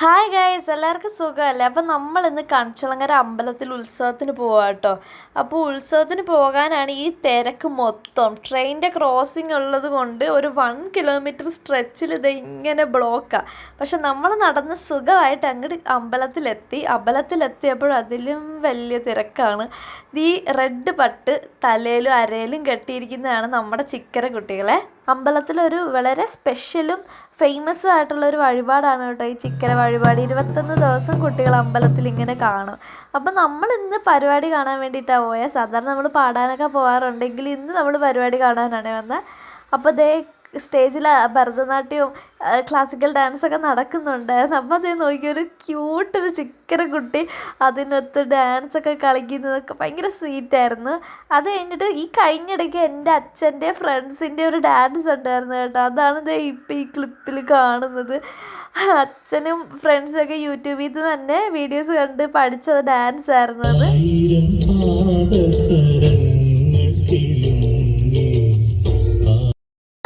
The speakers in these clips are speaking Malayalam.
ഹായ് ഗൈസ്, എല്ലാവർക്കും സുഖമല്ലേ? അപ്പം നമ്മളിന്ന് കണിച്ചുളങ്ങര അമ്പലത്തിൽ ഉത്സവത്തിന് പോവാം കേട്ടോ. അപ്പോൾ ഉത്സവത്തിന് പോകാനാണ് ഈ തിരക്ക് മൊത്തം. ട്രെയിനിൻ്റെ ക്രോസിങ് ഉള്ളത് കൊണ്ട് ഒരു 1 കിലോമീറ്റർ സ്ട്രെച്ചിൽ ഇത് ഇങ്ങനെ ബ്ലോക്കാണ്. പക്ഷെ നമ്മൾ നടന്ന് സുഖമായിട്ട് അങ്ങോട്ട് അമ്പലത്തിലെത്തിയപ്പോൾ അതിലും വലിയ തിരക്കാണ്. ഈ റെഡ് പട്ട് തലയിലും അരയിലും കെട്ടിയിരിക്കുന്നതാണ് നമ്മുടെ ചിക്കര കുട്ടികളെ. അമ്പലത്തിലൊരു വളരെ സ്പെഷ്യലും ഫേമസും ആയിട്ടുള്ളൊരു വഴിപാടാണ് കേട്ടോ ഈ ചിക്കര വഴിപാട്. 21 ദിവസം കുട്ടികൾ അമ്പലത്തിൽ ഇങ്ങനെ കാണും. അപ്പം നമ്മൾ ഇന്ന് പരിപാടി കാണാൻ വേണ്ടിയിട്ടാണ് പോയത്. സാധാരണ നമ്മൾ പാടാനൊക്കെ പോകാറുണ്ടെങ്കിൽ ഇന്ന് നമ്മൾ പരിപാടി കാണാനാണ് വന്നത്. അപ്പോൾ ദേ സ്റ്റേജിൽ ഭരതനാട്യവും ക്ലാസിക്കൽ ഡാൻസൊക്കെ നടക്കുന്നുണ്ടായിരുന്നു. അപ്പോൾ അതേ നോക്കിയൊരു ക്യൂട്ടൊരു ചിക്കര കുട്ടി അതിനകത്ത് ഡാൻസൊക്കെ കളിക്കുന്നതൊക്കെ ഭയങ്കര സ്വീറ്റായിരുന്നു. അത് കഴിഞ്ഞിട്ട് ഈ കഴിഞ്ഞിടയ്ക്ക് എൻ്റെ അച്ഛൻ്റെ ഫ്രണ്ട്സിൻ്റെ ഒരു ഡാൻസ് ഉണ്ടായിരുന്നു കേട്ടോ. അതാണ് ദേ ഇപ്പം ഈ ക്ലിപ്പിൽ കാണുന്നത്. അച്ഛനും ഫ്രണ്ട്സൊക്കെ യൂട്യൂബിൽ നിന്ന് തന്നെ വീഡിയോസ് കണ്ട് പഠിച്ച ഡാൻസ് ആയിരുന്നു അത്.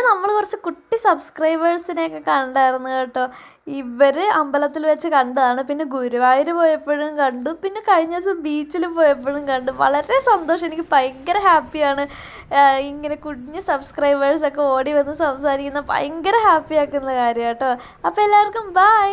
നമ്മൾ കുറച്ച് കുട്ടി സബ്സ്ക്രൈബേഴ്സിനെയൊക്കെ കണ്ടായിരുന്നു കേട്ടോ. ഇവർ അമ്പലത്തിൽ വെച്ച് കണ്ടതാണ്. പിന്നെ ഗുരുവായൂർ പോയപ്പോഴും കണ്ടു. പിന്നെ കഴിഞ്ഞ ദിവസം ബീച്ചിൽ പോയപ്പോഴും കണ്ടു. വളരെ സന്തോഷം, എനിക്ക് ഭയങ്കര ഹാപ്പിയാണ്. ഇങ്ങനെ കുഞ്ഞ് സബ്സ്ക്രൈബേഴ്സൊക്കെ ഓടി വന്ന് സംസാരിക്കുന്ന ഭയങ്കര ഹാപ്പി ആക്കുന്ന കാര്യം കേട്ടോ. അപ്പോൾ എല്ലാവർക്കും ബൈ.